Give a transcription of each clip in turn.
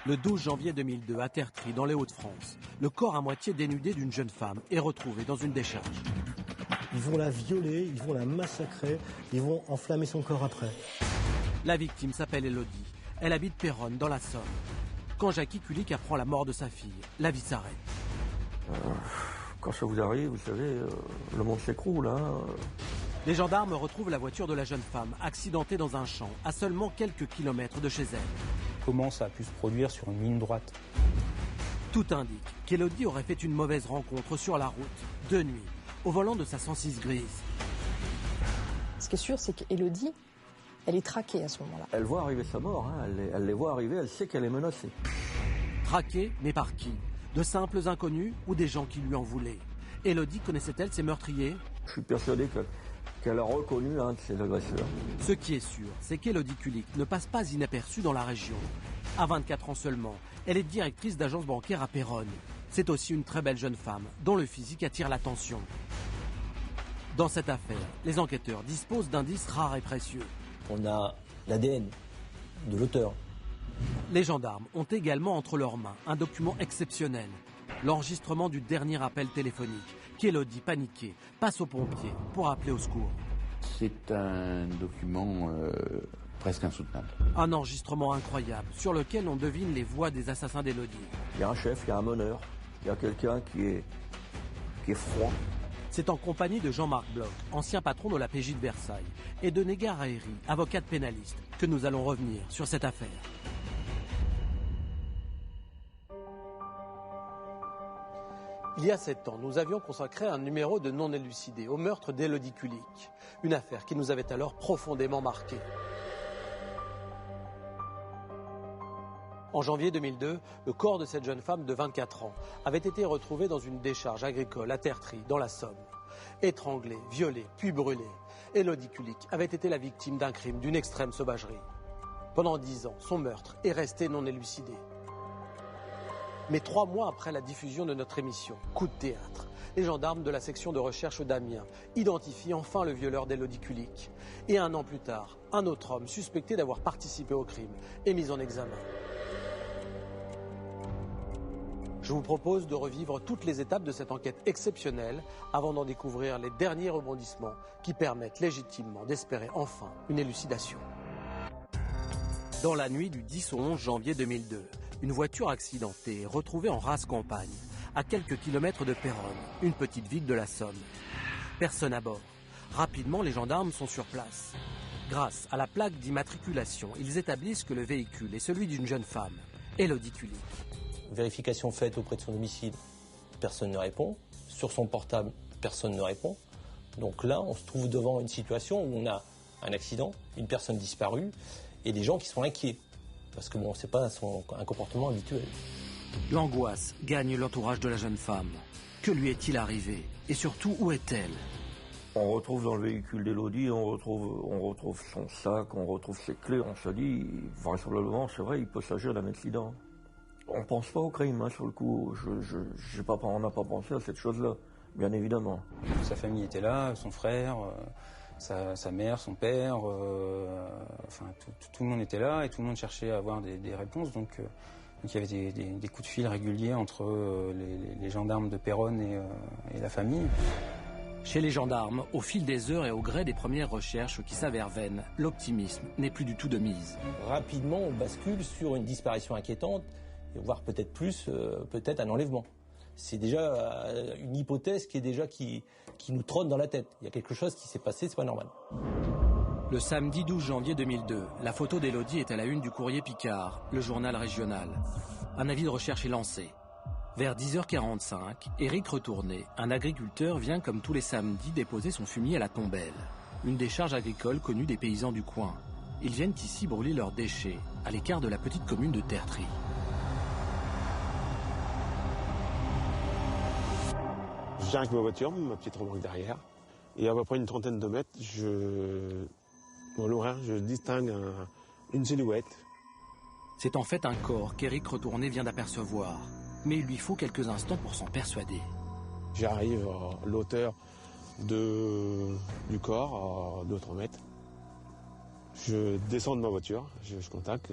Le 12 janvier 2002, à Tertry, dans les Hauts-de-France, le corps à moitié dénudé d'une jeune femme est retrouvé dans une décharge. Ils vont la violer, ils vont la massacrer, ils vont enflammer son corps après. La victime s'appelle Elodie. Elle habite Péronne, dans la Somme. Quand Jackie Kulik apprend la mort de sa fille, la vie s'arrête. Quand ça vous arrive, vous savez, le monde s'écroule. Les gendarmes retrouvent la voiture de la jeune femme, accidentée dans un champ, à seulement quelques kilomètres de chez elle. Comment ça a pu se produire sur une ligne droite? Tout indique qu'Elodie aurait fait une mauvaise rencontre sur la route, de nuit, au volant de sa 106 grise. Ce qui est sûr, c'est qu'Elodie, elle est traquée à ce moment-là. Elle voit arriver sa mort, elle les voit arriver, elle sait qu'elle est menacée. Traquée, mais par qui? De simples inconnus ou des gens qui lui en voulaient? Elodie connaissait-elle ses meurtriers? Je suis persuadé qu'elle a reconnu un de ses agresseurs. Ce qui est sûr, c'est qu'Elodie Kulik ne passe pas inaperçue dans la région. À 24 ans seulement, elle est directrice d'agence bancaire à Péronne. C'est aussi une très belle jeune femme, dont le physique attire l'attention. Dans cette affaire, les enquêteurs disposent d'indices rares et précieux. On a l'ADN de l'auteur. Les gendarmes ont également entre leurs mains un document exceptionnel. L'enregistrement du dernier appel téléphonique qu'Elodie, paniquée, passe aux pompiers pour appeler au secours. C'est un document presque insoutenable. Un enregistrement incroyable sur lequel on devine les voix des assassins d'Elodie. Il y a un chef, il y a un meneur, il y a quelqu'un qui est froid. C'est en compagnie de Jean-Marc Bloch, ancien patron de la PJ de Versailles, et de Négar Haïry, avocate pénaliste, que nous allons revenir sur cette affaire. Il y a 7 ans, nous avions consacré un numéro de non élucidé au meurtre d'Elodie Kulik. Une affaire qui nous avait alors profondément marqués. En janvier 2002, le corps de cette jeune femme de 24 ans avait été retrouvé dans une décharge agricole à Tertry, dans la Somme. Étranglée, violée, puis brûlée, Elodie Kulik avait été la victime d'un crime d'une extrême sauvagerie. Pendant 10 ans, son meurtre est resté non élucidé. Mais 3 mois après la diffusion de notre émission, Coup de théâtre, les gendarmes de la section de recherche d'Amiens identifient enfin le violeur d'Elodie Kulik. Et 1 an plus tard, un autre homme suspecté d'avoir participé au crime est mis en examen. Je vous propose de revivre toutes les étapes de cette enquête exceptionnelle avant d'en découvrir les derniers rebondissements qui permettent légitimement d'espérer enfin une élucidation. Dans la nuit du 10 au 11 janvier 2002, une voiture accidentée est retrouvée en rase campagne, à quelques kilomètres de Péronne, une petite ville de la Somme. Personne à bord. Rapidement, les gendarmes sont sur place. Grâce à la plaque d'immatriculation, ils établissent que le véhicule est celui d'une jeune femme, Elodie Kulik. Vérification faite auprès de son domicile, personne ne répond. Sur son portable, personne ne répond. Donc là, on se trouve devant une situation où on a un accident, une personne disparue et des gens qui sont inquiets. Parce que bon, c'est pas un comportement habituel. L'angoisse gagne l'entourage de la jeune femme. Que lui est-il arrivé? Et surtout, où est-elle? On retrouve dans le véhicule d'Elodie, on retrouve son sac, on retrouve ses clés. On se dit, vraisemblablement, c'est vrai, il peut s'agir d'un accident. On pense pas au crime, sur le coup. On n'a pas pensé à cette chose-là, bien évidemment. Sa famille était là, son frère, sa mère, son père, tout le monde était là et tout le monde cherchait à avoir des réponses. Donc il y avait des coups de fil réguliers entre les gendarmes de Péronne et la famille. Chez les gendarmes, au fil des heures et au gré des premières recherches qui s'avèrent vaines, l'optimisme n'est plus du tout de mise. Rapidement, on bascule sur une disparition inquiétante, voire peut-être plus, peut-être un enlèvement. C'est déjà une hypothèse qui nous trotte dans la tête. Il y a quelque chose qui s'est passé, c'est pas normal. Le samedi 12 janvier 2002, la photo d'Elodie est à la une du Courrier Picard, le journal régional. Un avis de recherche est lancé. Vers 10h45, Éric Retourné, un agriculteur, vient comme tous les samedis déposer son fumier à la Tombelle, une décharge agricole connue des paysans du coin. Ils viennent ici brûler leurs déchets, à l'écart de la petite commune de Tertry. Je viens avec ma voiture, ma petite remorque derrière, et à peu près une trentaine de mètres, au loin, je distingue une silhouette. C'est en fait un corps qu'Éric Retourné vient d'apercevoir, mais il lui faut quelques instants pour s'en persuader. J'arrive à l'auteur du corps, à 200 mètres. Je descends de ma voiture, je contacte,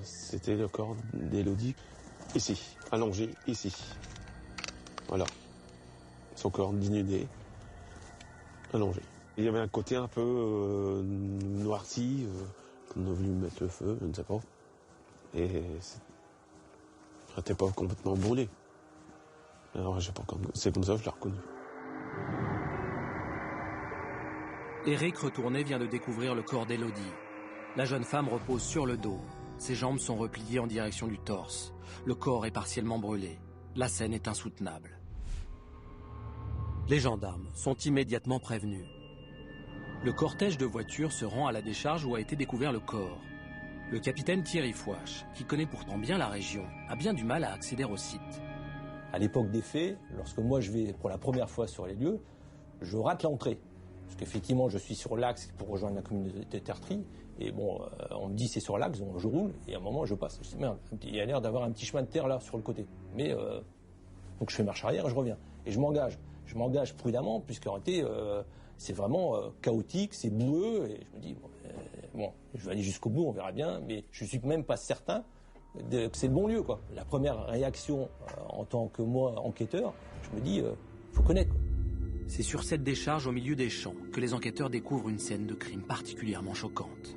c'était le corps d'Élodie, ici, allongé, ici. Voilà, son corps dénudé, allongé. Il y avait un côté un peu noirci, on a voulu mettre le feu, je ne sais pas. Et c'était pas complètement brûlé. Alors c'est comme ça que je l'ai reconnu. Éric Retourné vient de découvrir le corps d'Élodie. La jeune femme repose sur le dos. Ses jambes sont repliées en direction du torse. Le corps est partiellement brûlé. La scène est insoutenable. Les gendarmes sont immédiatement prévenus. Le cortège de voitures se rend à la décharge où a été découvert le corps. Le capitaine Thierry Fouache, qui connaît pourtant bien la région, a bien du mal à accéder au site. À l'époque des faits, lorsque moi je vais pour la première fois sur les lieux, je rate l'entrée. Parce qu'effectivement, je suis sur l'axe pour rejoindre la communauté de Tertry. Et bon, on me dit c'est sur l'axe, donc je roule. Et à un moment, je passe. Je dis merde, il y a l'air d'avoir un petit chemin de terre là sur le côté. Mais donc je fais marche arrière et je reviens. Et je m'engage. Je m'engage prudemment, puisqu'en réalité, c'est vraiment chaotique, c'est boueux. Et je me dis, bon, je vais aller jusqu'au bout, on verra bien. Mais je ne suis même pas certain que c'est le bon lieu, quoi. La première réaction, en tant que moi, enquêteur, je me dis, faut connaître, quoi. C'est sur cette décharge au milieu des champs que les enquêteurs découvrent une scène de crime particulièrement choquante.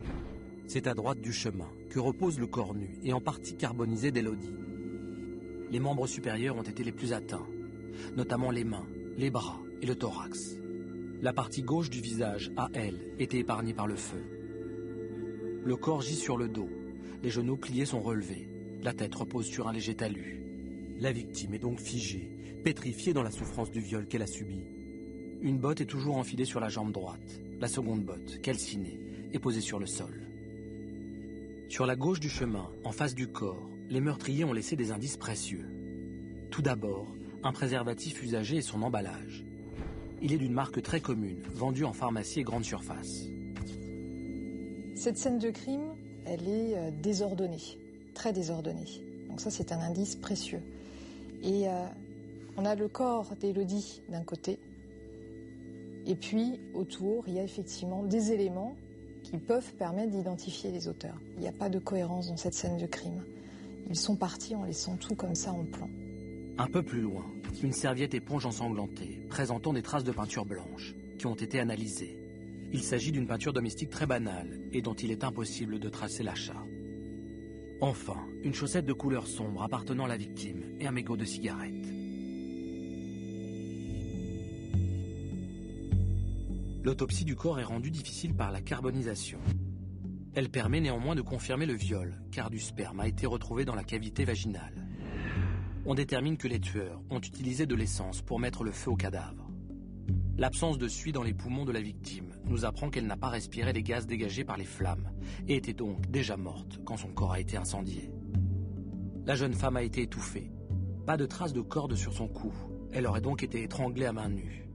C'est à droite du chemin que repose le corps nu et en partie carbonisé d'Élodie. Les membres supérieurs ont été les plus atteints, notamment les mains, les bras et le thorax. La partie gauche du visage, à elle, était épargnée par le feu. Le corps gît sur le dos, les genoux pliés sont relevés, la tête repose sur un léger talus. La victime est donc figée, pétrifiée dans la souffrance du viol qu'elle a subi. Une botte est toujours enfilée sur la jambe droite. La seconde botte, calcinée, est posée sur le sol. Sur la gauche du chemin, en face du corps, les meurtriers ont laissé des indices précieux. Tout d'abord, un préservatif usagé et son emballage. Il est d'une marque très commune, vendue en pharmacie et grande surface. Cette scène de crime, elle est désordonnée, très désordonnée. Donc ça, c'est un indice précieux. Et on a le corps d'Élodie d'un côté. Et puis, autour, il y a effectivement des éléments qui peuvent permettre d'identifier les auteurs. Il n'y a pas de cohérence dans cette scène de crime. Ils sont partis en laissant tout comme ça en plan. Un peu plus loin, une serviette éponge ensanglantée, présentant des traces de peinture blanche, qui ont été analysées. Il s'agit d'une peinture domestique très banale et dont il est impossible de tracer l'achat. Enfin, une chaussette de couleur sombre appartenant à la victime et un mégot de cigarette. L'autopsie du corps est rendue difficile par la carbonisation. Elle permet néanmoins de confirmer le viol, car du sperme a été retrouvé dans la cavité vaginale. On détermine que les tueurs ont utilisé de l'essence pour mettre le feu au cadavre. L'absence de suie dans les poumons de la victime nous apprend qu'elle n'a pas respiré les gaz dégagés par les flammes et était donc déjà morte quand son corps a été incendié. La jeune femme a été étouffée. Pas de traces de corde sur son cou. Elle aurait donc été étranglée à main nue.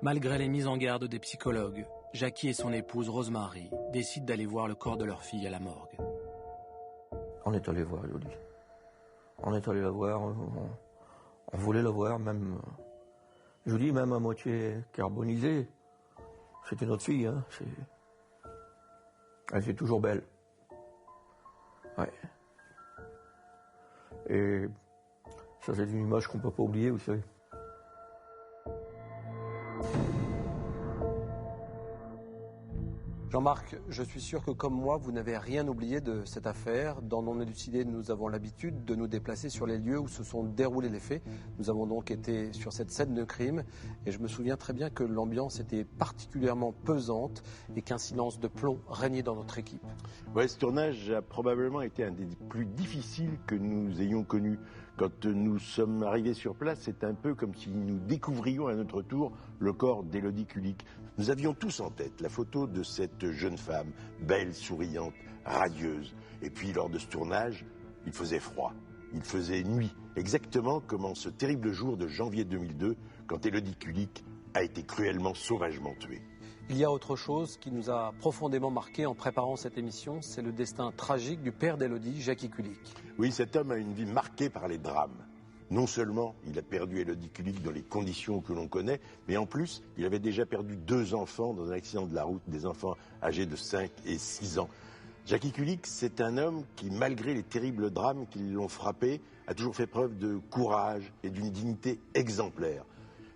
Malgré les mises en garde des psychologues, Jackie et son épouse Rosemary décident d'aller voir le corps de leur fille à la morgue. On est allé voir Élodie. On est allé la voir, on voulait la voir, même, je vous dis, même à moitié carbonisée. C'était notre fille, hein. Elle était toujours belle. Ouais. Et ça, c'est une image qu'on ne peut pas oublier, vous savez. Jean-Marc, je suis sûr que comme moi, vous n'avez rien oublié de cette affaire. Dans Non élucidé, nous avons l'habitude de nous déplacer sur les lieux où se sont déroulés les faits. Nous avons donc été sur cette scène de crime et je me souviens très bien que l'ambiance était particulièrement pesante et qu'un silence de plomb régnait dans notre équipe. Ouais, ce tournage a probablement été un des plus difficiles que nous ayons connus. Quand nous sommes arrivés sur place, c'est un peu comme si nous découvrions à notre tour le corps d'Élodie Kulik. Nous avions tous en tête la photo de cette jeune femme, belle, souriante, radieuse. Et puis lors de ce tournage, il faisait froid, il faisait nuit, exactement comme en ce terrible jour de janvier 2002, quand Élodie Kulik a été cruellement, sauvagement tuée. Il y a autre chose qui nous a profondément marqué en préparant cette émission, c'est le destin tragique du père d'Élodie, Jackie Kulik. Oui, cet homme a une vie marquée par les drames. non seulement il a perdu Élodie Kulik dans les conditions que l'on connaît, mais en plus, il avait déjà perdu 2 enfants dans un accident de la route, des enfants âgés de 5 et 6 ans. Jackie Kulik, c'est un homme qui, malgré les terribles drames qui l'ont frappé, a toujours fait preuve de courage et d'une dignité exemplaire.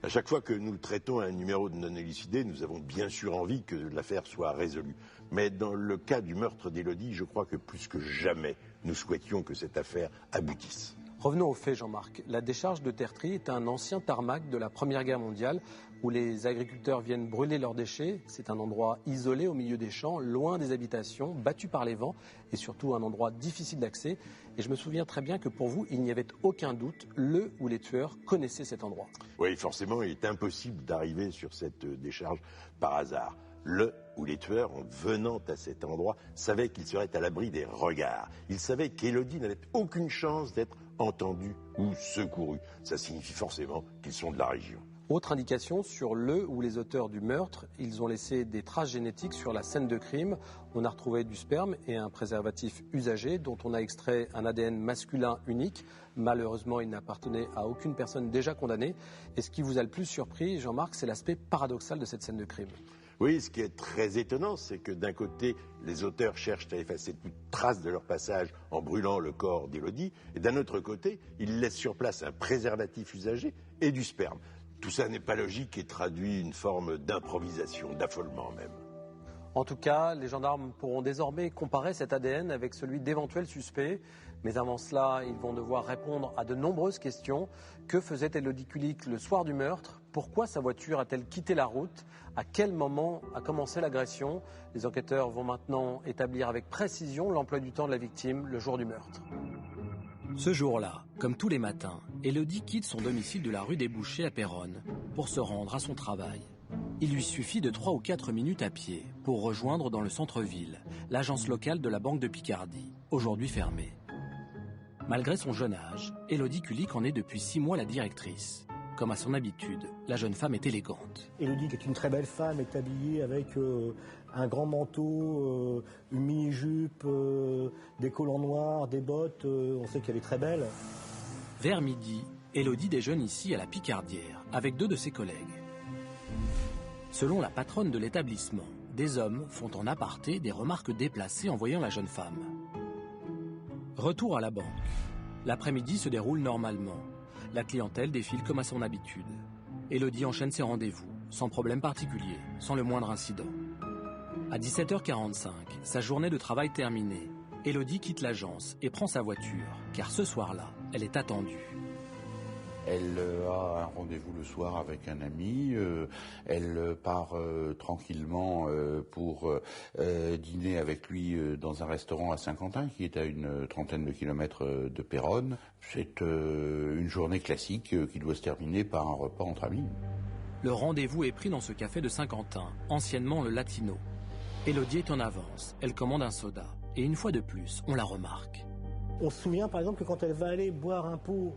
À chaque fois que nous traitons un numéro de non-élucidé, nous avons bien sûr envie que l'affaire soit résolue. Mais dans le cas du meurtre d'Élodie, je crois que plus que jamais, nous souhaitions que cette affaire aboutisse. Revenons aux faits, Jean-Marc. La décharge de Tertry est un ancien tarmac de la Première Guerre mondiale où les agriculteurs viennent brûler leurs déchets. C'est un endroit isolé au milieu des champs, loin des habitations, battu par les vents et surtout un endroit difficile d'accès. Et je me souviens très bien que pour vous, il n'y avait aucun doute, le ou les tueurs connaissaient cet endroit. Oui, forcément, il est impossible d'arriver sur cette décharge par hasard. Le ou les tueurs, en venant à cet endroit, savaient qu'ils seraient à l'abri des regards. Ils savaient qu'Élodie n'avait aucune chance d'être entendue ou secourue. Ça signifie forcément qu'ils sont de la région. Autre indication sur le ou les auteurs du meurtre, ils ont laissé des traces génétiques sur la scène de crime. On a retrouvé du sperme et un préservatif usagé dont on a extrait un ADN masculin unique. Malheureusement, il n'appartenait à aucune personne déjà condamnée. Et ce qui vous a le plus surpris, Jean-Marc, c'est l'aspect paradoxal de cette scène de crime. Oui, ce qui est très étonnant, c'est que d'un côté, les auteurs cherchent à effacer toute trace de leur passage en brûlant le corps d'Élodie, et d'un autre côté, ils laissent sur place un préservatif usagé et du sperme. Tout ça n'est pas logique et traduit une forme d'improvisation, d'affolement même. En tout cas, les gendarmes pourront désormais comparer cet ADN avec celui d'éventuels suspects. Mais avant cela, ils vont devoir répondre à de nombreuses questions. Que faisait Élodie Kulik le soir du meurtre? Pourquoi sa voiture a-t-elle quitté la route? À quel moment a commencé l'agression? Les enquêteurs vont maintenant établir avec précision l'emploi du temps de la victime le jour du meurtre. Ce jour-là, comme tous les matins, Élodie quitte son domicile de la rue des Bouchers à Péronne pour se rendre à son travail. Il lui suffit de 3 ou 4 minutes à pied pour rejoindre dans le centre-ville l'agence locale de la Banque de Picardie, aujourd'hui fermée. Malgré son jeune âge, Élodie Kulik en est depuis 6 mois la directrice. Comme à son habitude, la jeune femme est élégante. Élodie, qui est une très belle femme, est habillée avec un grand manteau, une mini-jupe, des collants noirs, des bottes. On sait qu'elle est très belle. Vers midi, Élodie déjeune ici à la Picardière avec 2 de ses collègues. Selon la patronne de l'établissement, des hommes font en aparté des remarques déplacées en voyant la jeune femme. Retour à la banque. L'après-midi se déroule normalement. La clientèle défile comme à son habitude. Élodie enchaîne ses rendez-vous, sans problème particulier, sans le moindre incident. À 17h45, sa journée de travail terminée, Élodie quitte l'agence et prend sa voiture, car ce soir-là, elle est attendue. Elle a un rendez-vous le soir avec un ami, elle part tranquillement pour dîner avec lui dans un restaurant à Saint-Quentin qui est à une trentaine de kilomètres de Péronne. C'est une journée classique qui doit se terminer par un repas entre amis. Le rendez-vous est pris dans ce café de Saint-Quentin, anciennement le Latino. Élodie est en avance, elle commande un soda, et une fois de plus, on la remarque. On se souvient par exemple que quand elle va aller boire un pot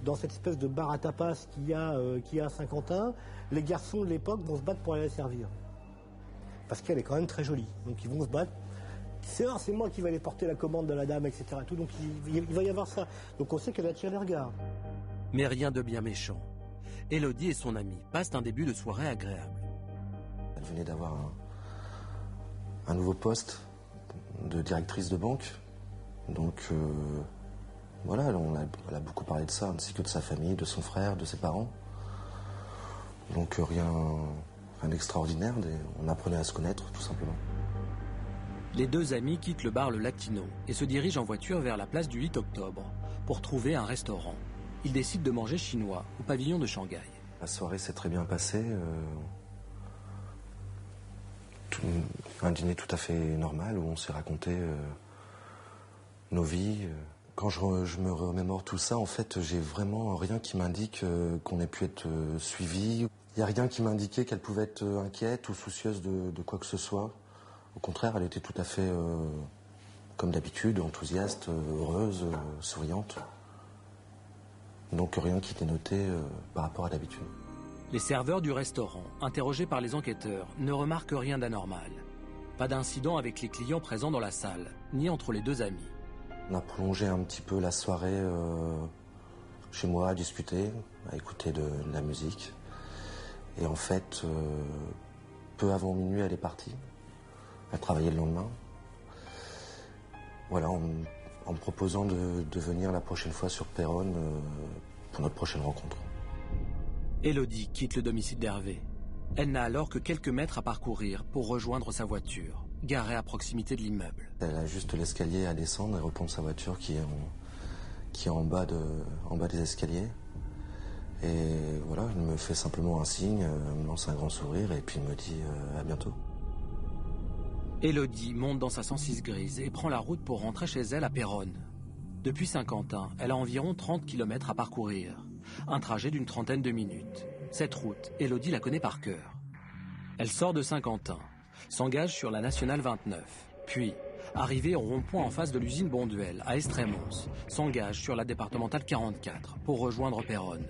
dans cette espèce de bar à tapas qu'il y a à Saint-Quentin, les garçons de l'époque vont se battre pour aller la servir. Parce qu'elle est quand même très jolie. Donc ils vont se battre. C'est moi qui vais aller porter la commande de la dame, etc. Donc il va y avoir ça. Donc on sait qu'elle attire les regards. Mais rien de bien méchant. Élodie et son amie passent un début de soirée agréable. Elle venait d'avoir un nouveau poste de directrice de banque. Donc voilà, elle a beaucoup parlé de ça, ainsi que de sa famille, de son frère, de ses parents. Donc rien d'extraordinaire, on apprenait à se connaître tout simplement. Les 2 amis quittent le bar Le Latino et se dirigent en voiture vers la place du 8 octobre pour trouver un restaurant. Ils décident de manger chinois au pavillon de Shanghai. La soirée s'est très bien passée. Un dîner tout à fait normal où on s'est raconté nos vies. Quand je me remémore tout ça, en fait, j'ai vraiment rien qui m'indique qu'on ait pu être suivi. Il n'y a rien qui m'indiquait qu'elle pouvait être inquiète ou soucieuse de quoi que ce soit. Au contraire, elle était tout à fait, comme d'habitude, enthousiaste, heureuse, souriante. Donc rien qui était noté par rapport à d'habitude. Les serveurs du restaurant, interrogés par les enquêteurs, ne remarquent rien d'anormal. Pas d'incident avec les clients présents dans la salle, ni entre les 2 amis. On a prolongé un petit peu la soirée chez moi à discuter, à écouter de la musique. Et en fait, peu avant minuit, elle est partie. Elle travaillait le lendemain. Voilà, en me proposant de venir la prochaine fois sur Péronne pour notre prochaine rencontre. Élodie quitte le domicile d'Hervé. Elle n'a alors que quelques mètres à parcourir pour rejoindre sa voiture, garée à proximité de l'immeuble. Elle a juste l'escalier à descendre et reprendre sa voiture qui est en bas des escaliers. Et voilà, il me fait simplement un signe, me lance un grand sourire et puis me dit à bientôt. Élodie monte dans sa 106 grise et prend la route pour rentrer chez elle à Péronne. Depuis Saint-Quentin, elle a environ 30 km à parcourir. Un trajet d'une trentaine de minutes. Cette route, Élodie la connaît par cœur. Elle sort de Saint-Quentin, s'engage sur la nationale 29, puis, arrivée au rond-point en face de l'usine Bonduel, à Estrémons, s'engage sur la départementale 44 pour rejoindre Péronne.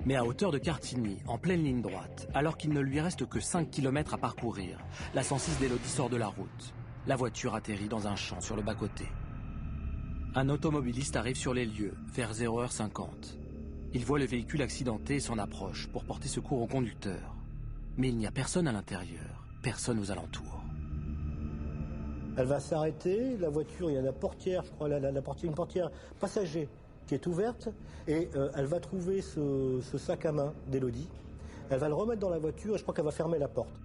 Mais à hauteur de Cartigny, en pleine ligne droite, alors qu'il ne lui reste que 5 km à parcourir, la 106 d'Élodie sort de la route. La voiture atterrit dans un champ sur le bas-côté. Un automobiliste arrive sur les lieux, vers 0h50. Il voit le véhicule accidenté et s'en approche pour porter secours au conducteur. Mais il n'y a personne à l'intérieur, personne aux alentours. Elle va s'arrêter, la voiture, il y a la portière, je crois, une portière passager qui est ouverte, et elle va trouver ce sac à main d'Élodie. Elle va le remettre dans la voiture et je crois qu'elle va fermer la porte.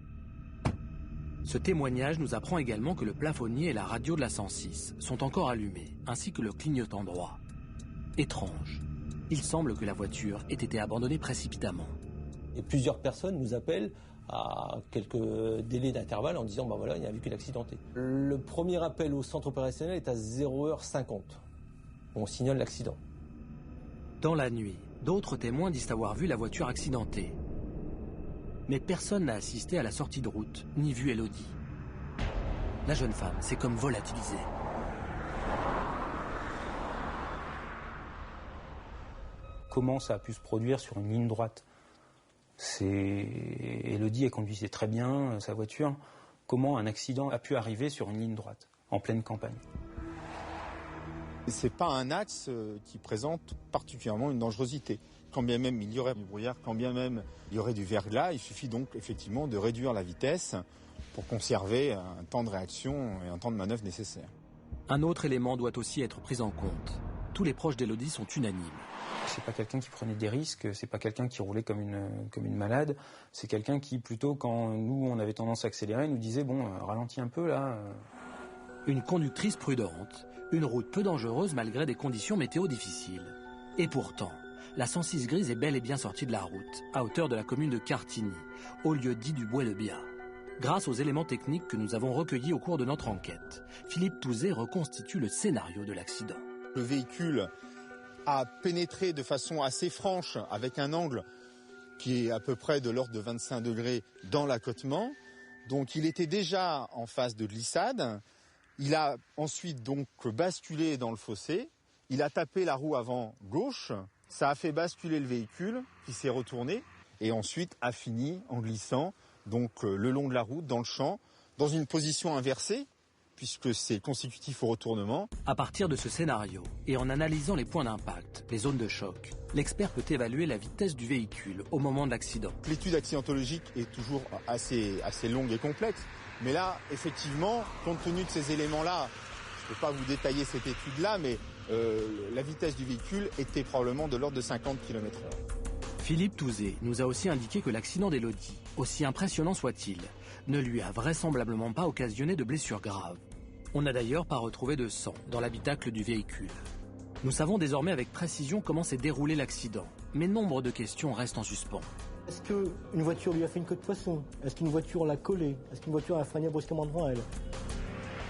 Ce témoignage nous apprend également que le plafonnier et la radio de la 106 sont encore allumés, ainsi que le clignotant droit. Étrange. Il semble que la voiture ait été abandonnée précipitamment. Et plusieurs personnes nous appellent à quelques délais d'intervalle en disant voilà, il n'y a vu que l'accidenté. Le premier appel au centre opérationnel est à 0h50. On signale l'accident. Dans la nuit, d'autres témoins disent avoir vu la voiture accidentée. Mais personne n'a assisté à la sortie de route, ni vu Élodie. La jeune femme s'est comme volatilisée. Comment ça a pu se produire sur une ligne droite? Élodie, elle conduisait très bien sa voiture. Comment un accident a pu arriver sur une ligne droite, en pleine campagne? C'est pas un axe qui présente particulièrement une dangerosité. Quand bien même il y aurait du brouillard, quand bien même il y aurait du verglas, il suffit donc effectivement de réduire la vitesse pour conserver un temps de réaction et un temps de manœuvre nécessaire. Un autre élément doit aussi être pris en compte. Tous les proches d'Élodie sont unanimes. C'est pas quelqu'un qui prenait des risques, c'est pas quelqu'un qui roulait comme une malade, c'est quelqu'un qui, plutôt quand nous on avait tendance à accélérer, nous disait ralentis un peu là. Une conductrice prudente, une route peu dangereuse malgré des conditions météo difficiles. Et pourtant, la 106 grise est bel et bien sortie de la route, à hauteur de la commune de Cartigny, au lieu dit du Bois-le-Biat. Grâce aux éléments techniques que nous avons recueillis au cours de notre enquête, Philippe Touzé reconstitue le scénario de l'accident. Le véhicule a pénétré de façon assez franche, avec un angle qui est à peu près de l'ordre de 25 degrés dans l'accotement. Donc il était déjà en phase de glissade. Il a ensuite donc basculé dans le fossé. Il a tapé la roue avant gauche. Ça a fait basculer le véhicule qui s'est retourné et ensuite a fini en glissant donc le long de la route, dans le champ, dans une position inversée, puisque c'est consécutif au retournement. À partir de ce scénario, et en analysant les points d'impact, les zones de choc, l'expert peut évaluer la vitesse du véhicule au moment de l'accident. L'étude accidentologique est toujours assez longue et complexe, mais là, effectivement, compte tenu de ces éléments-là, je ne peux pas vous détailler cette étude-là, mais la vitesse du véhicule était probablement de l'ordre de 50 km/h. Philippe Touzé nous a aussi indiqué que l'accident d'Élodie, aussi impressionnant soit-il, ne lui a vraisemblablement pas occasionné de blessures graves. On n'a d'ailleurs pas retrouvé de sang dans l'habitacle du véhicule. Nous savons désormais avec précision comment s'est déroulé l'accident, mais nombre de questions restent en suspens. Est-ce qu'une voiture lui a fait une queue de poisson? Est-ce qu'une voiture l'a collée? Est-ce qu'une voiture a freiné brusquement devant elle?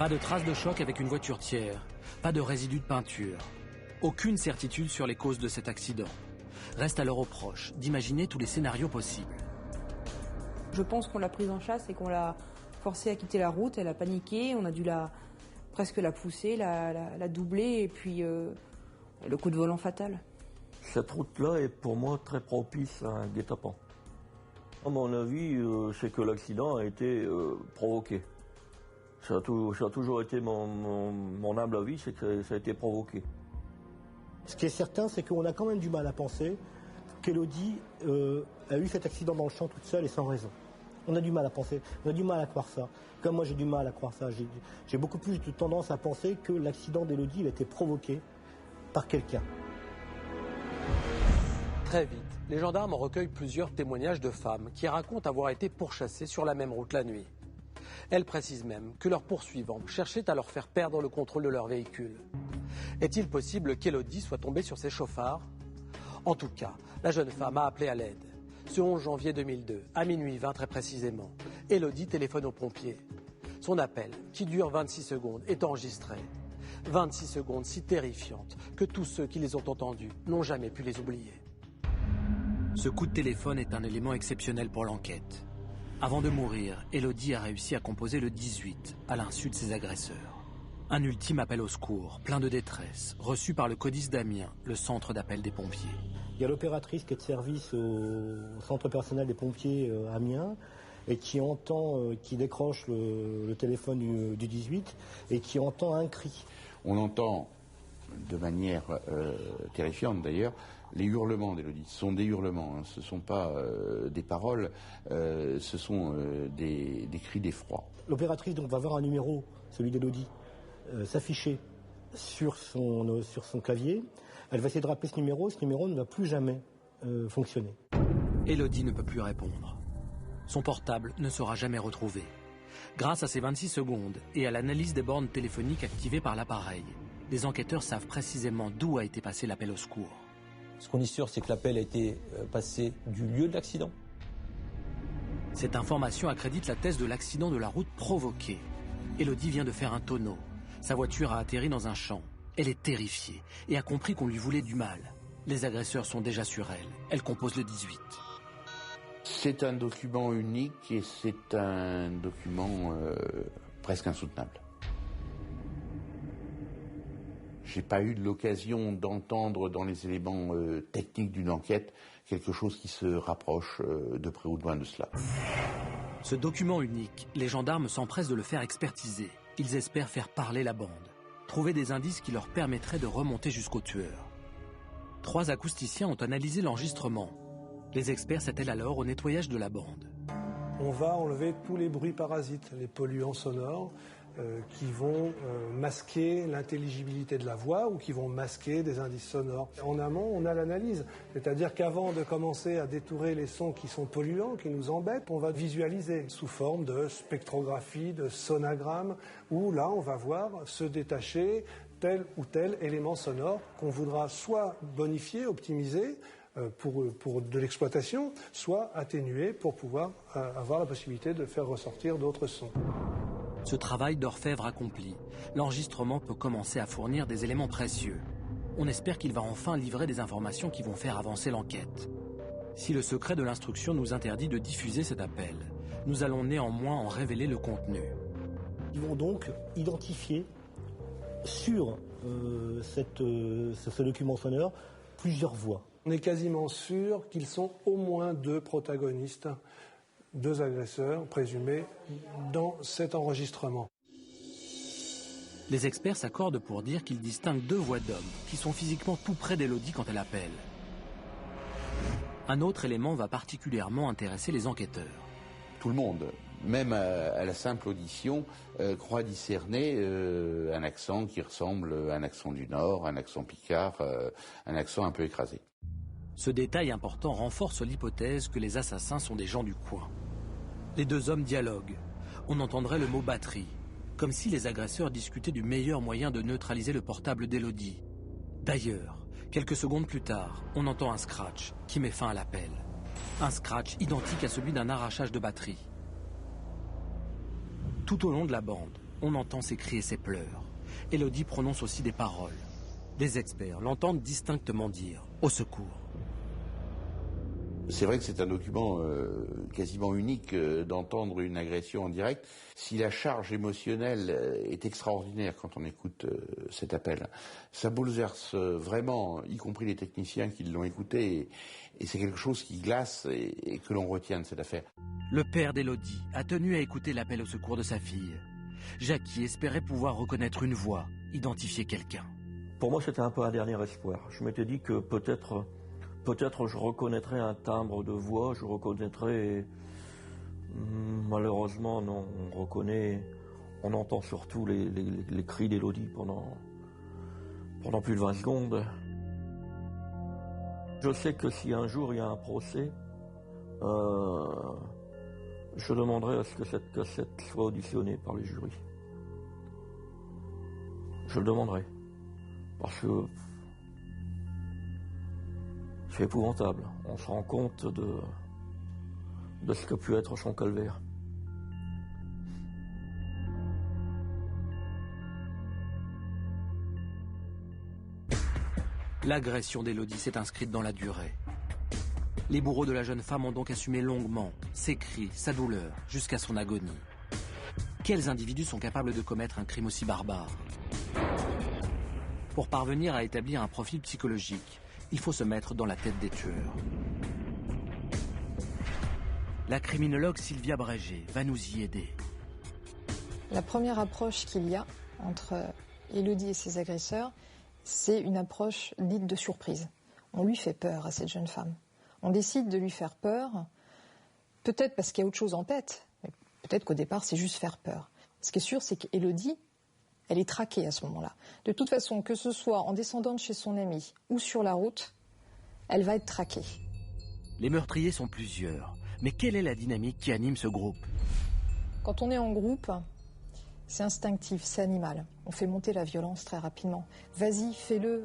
Pas de traces de choc avec une voiture tiers, pas de résidus de peinture. Aucune certitude sur les causes de cet accident. Reste alors aux proches d'imaginer tous les scénarios possibles. Je pense qu'on l'a prise en chasse et qu'on l'a forcée à quitter la route. Elle a paniqué, on a dû presque la pousser, la doubler et puis le coup de volant fatal. Cette route-là est pour moi très propice à un guet-apens. À mon avis, c'est que l'accident a été provoqué. Ça a toujours été mon humble avis, c'est que ça a été provoqué. Ce qui est certain, c'est qu'on a quand même du mal à penser qu'Élodie a eu cet accident dans le champ toute seule et sans raison. On a du mal à penser, on a du mal à croire ça. Comme moi j'ai du mal à croire ça, j'ai beaucoup plus de tendance à penser que l'accident d'Élodie a été provoqué par quelqu'un. Très vite, les gendarmes recueillent plusieurs témoignages de femmes qui racontent avoir été pourchassées sur la même route la nuit. Elles précisent même que leurs poursuivants cherchaient à leur faire perdre le contrôle de leur véhicule. Est-il possible qu'Élodie soit tombée sur ses chauffards? En tout cas, la jeune femme a appelé à l'aide. Ce 11 janvier 2002, à minuit 20 très précisément, Élodie téléphone aux pompiers. Son appel, qui dure 26 secondes, est enregistré. 26 secondes si terrifiantes que tous ceux qui les ont entendus n'ont jamais pu les oublier. Ce coup de téléphone est un élément exceptionnel pour l'enquête. Avant de mourir, Élodie a réussi à composer le 18, à l'insu de ses agresseurs. Un ultime appel au secours, plein de détresse, reçu par le CODIS d'Amiens, le centre d'appel des pompiers. Il y a l'opératrice qui est de service au centre personnel des pompiers Amiens et qui décroche le téléphone du 18 et qui entend un cri. On entend, de manière terrifiante d'ailleurs, les hurlements d'Élodie. Ce sont des hurlements, hein. Ce ne sont pas des paroles, ce sont des cris d'effroi. L'opératrice donc va voir un numéro, celui d'Élodie, s'afficher sur son clavier. Elle va essayer de rappeler ce numéro ne va plus jamais fonctionner. Élodie ne peut plus répondre. Son portable ne sera jamais retrouvé. Grâce à ces 26 secondes et à l'analyse des bornes téléphoniques activées par l'appareil, les enquêteurs savent précisément d'où a été passé l'appel au secours. Ce qu'on est sûr, c'est que l'appel a été passé du lieu de l'accident. Cette information accrédite la thèse de l'accident de la route provoqué. Élodie vient de faire un tonneau. Sa voiture a atterri dans un champ. Elle est terrifiée et a compris qu'on lui voulait du mal. Les agresseurs sont déjà sur elle. Elle compose le 18. C'est un document unique et c'est un document presque insoutenable. J'ai pas eu l'occasion d'entendre dans les éléments techniques d'une enquête quelque chose qui se rapproche de près ou de loin de cela. Ce document unique, les gendarmes s'empressent de le faire expertiser. Ils espèrent faire parler la bande, trouver des indices qui leur permettraient de remonter jusqu'au tueur. 3 acousticiens ont analysé l'enregistrement. Les experts s'attellent alors au nettoyage de la bande. On va enlever tous les bruits parasites, les polluants sonores, qui vont masquer l'intelligibilité de la voix ou qui vont masquer des indices sonores. En amont, on a l'analyse, c'est-à-dire qu'avant de commencer à détourer les sons qui sont polluants, qui nous embêtent, on va visualiser sous forme de spectrographie, de sonogramme, où là, on va voir se détacher tel ou tel élément sonore qu'on voudra soit bonifier, optimiser, pour de l'exploitation, soit atténuer pour pouvoir avoir la possibilité de faire ressortir d'autres sons. Ce travail d'orfèvre accompli, l'enregistrement peut commencer à fournir des éléments précieux. On espère qu'il va enfin livrer des informations qui vont faire avancer l'enquête. Si le secret de l'instruction nous interdit de diffuser cet appel, nous allons néanmoins en révéler le contenu. Ils vont donc identifier sur ce document sonore plusieurs voix. On est quasiment sûr qu'ils sont au moins 2 protagonistes, 2 agresseurs présumés dans cet enregistrement. Les experts s'accordent pour dire qu'ils distinguent 2 voix d'hommes qui sont physiquement tout près d'Élodie quand elle appelle. Un autre élément va particulièrement intéresser les enquêteurs. Tout le monde, même à la simple audition, croit discerner un accent qui ressemble à un accent du Nord, un accent picard, un accent un peu écrasé. Ce détail important renforce l'hypothèse que les assassins sont des gens du coin. Les 2 hommes dialoguent. On entendrait le mot batterie, comme si les agresseurs discutaient du meilleur moyen de neutraliser le portable d'Élodie. D'ailleurs, quelques secondes plus tard, on entend un scratch qui met fin à l'appel. Un scratch identique à celui d'un arrachage de batterie. Tout au long de la bande, on entend ses cris et ses pleurs. Élodie prononce aussi des paroles. Des experts l'entendent distinctement dire « au secours ». C'est vrai que c'est un document quasiment unique d'entendre une agression en direct. Si la charge émotionnelle est extraordinaire quand on écoute cet appel, ça bouleverse vraiment, y compris les techniciens qui l'ont écouté, et c'est quelque chose qui glace et que l'on retient de cette affaire. Le père d'Élodie a tenu à écouter l'appel au secours de sa fille. Jackie espérait pouvoir reconnaître une voix, identifier quelqu'un. Pour moi, c'était un peu un dernier espoir. Je m'étais dit que peut-être je reconnaîtrais un timbre de voix, je reconnaîtrais... Malheureusement, non, on entend surtout les cris d'Élodie pendant plus de 20 secondes. Je sais que si un jour il y a un procès, je demanderai à ce que cette cassette soit auditionnée par les jurys. Je le demanderai. Parce que c'est épouvantable. On se rend compte de ce qu'a pu être son calvaire. L'agression d'Élodie s'est inscrite dans la durée. Les bourreaux de la jeune femme ont donc assumé longuement ses cris, sa douleur, jusqu'à son agonie. Quels individus sont capables de commettre un crime aussi barbare? Pour parvenir à établir un profil psychologique, il faut se mettre dans la tête des tueurs. La criminologue Sylvia Breger va nous y aider. La première approche qu'il y a entre Élodie et ses agresseurs, c'est une approche dite de surprise. On lui fait peur à cette jeune femme. On décide de lui faire peur, peut-être parce qu'il y a autre chose en tête, mais peut-être qu'au départ c'est juste faire peur. Ce qui est sûr, c'est qu'Élodie, elle est traquée à ce moment-là. De toute façon, que ce soit en descendant de chez son ami ou sur la route, elle va être traquée. Les meurtriers sont plusieurs, mais quelle est la dynamique qui anime ce groupe? Quand on est en groupe, c'est instinctif, c'est animal. On fait monter la violence très rapidement. Vas-y, fais-le.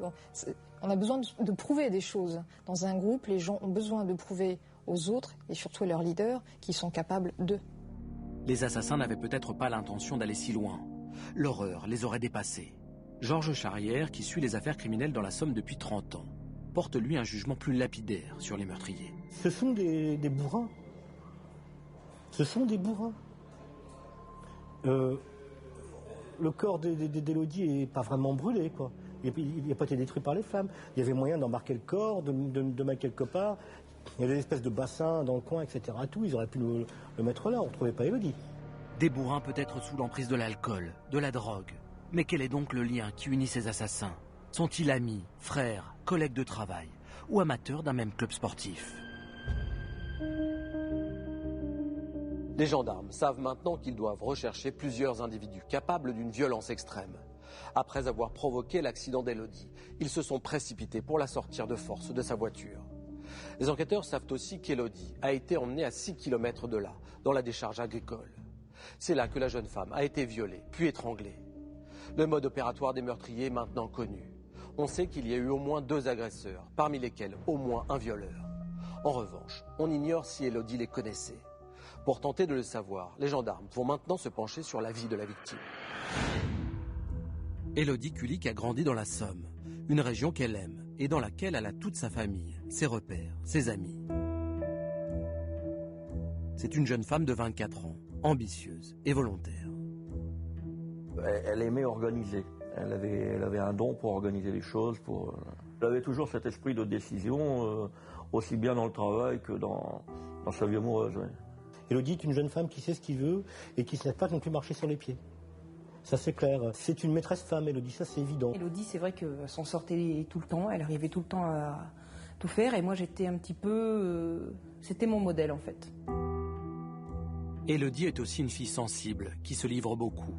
On a besoin de prouver des choses. Dans un groupe, les gens ont besoin de prouver aux autres, et surtout à leurs leaders, qu'ils sont capables d'eux. Les assassins n'avaient peut-être pas l'intention d'aller si loin. L'horreur les aurait dépassés. Georges Charrière, qui suit les affaires criminelles dans la Somme depuis 30 ans, porte lui un jugement plus lapidaire sur les meurtriers. Ce sont des bourrins. Ce sont des bourrins. Le corps d'Élodie n'est pas vraiment brûlé, quoi. Il n'a pas été détruit par les flammes. Il y avait moyen d'embarquer le corps, de mettre quelque part. Il y avait des espèces de bassins dans le coin, etc. Tout, ils auraient pu le mettre là, on ne retrouvait pas Élodie. Des bourrins peut-être sous l'emprise de l'alcool, de la drogue. Mais quel est donc le lien qui unit ces assassins? Sont-ils amis, frères, collègues de travail ou amateurs d'un même club sportif? Les gendarmes savent maintenant qu'ils doivent rechercher plusieurs individus capables d'une violence extrême. Après avoir provoqué l'accident d'Élodie, ils se sont précipités pour la sortir de force de sa voiture. Les enquêteurs savent aussi qu'Élodie a été emmenée à 6 km de là, dans la décharge agricole. C'est là que la jeune femme a été violée, puis étranglée. Le mode opératoire des meurtriers est maintenant connu. On sait qu'il y a eu au moins 2 agresseurs, parmi lesquels au moins un violeur. En revanche, on ignore si Élodie les connaissait. Pour tenter de le savoir, les gendarmes vont maintenant se pencher sur la vie de la victime. Élodie Kulik a grandi dans la Somme, une région qu'elle aime et dans laquelle elle a toute sa famille, ses repères, ses amis. C'est une jeune femme de 24 ans, ambitieuse et volontaire. Elle aimait organiser. Elle avait un don pour organiser les choses. Elle avait toujours cet esprit de décision, aussi bien dans le travail que dans sa vie amoureuse. Ouais. Élodie est une jeune femme qui sait ce qu'il veut et qui ne se laisse pas non plus marcher sur les pieds. Ça, c'est clair. C'est une maîtresse femme, Élodie, ça, c'est évident. Élodie, c'est vrai qu'elle s'en sortait tout le temps. Elle arrivait tout le temps à tout faire. Et moi, j'étais un petit peu... c'était mon modèle, en fait. Élodie est aussi une fille sensible, qui se livre beaucoup.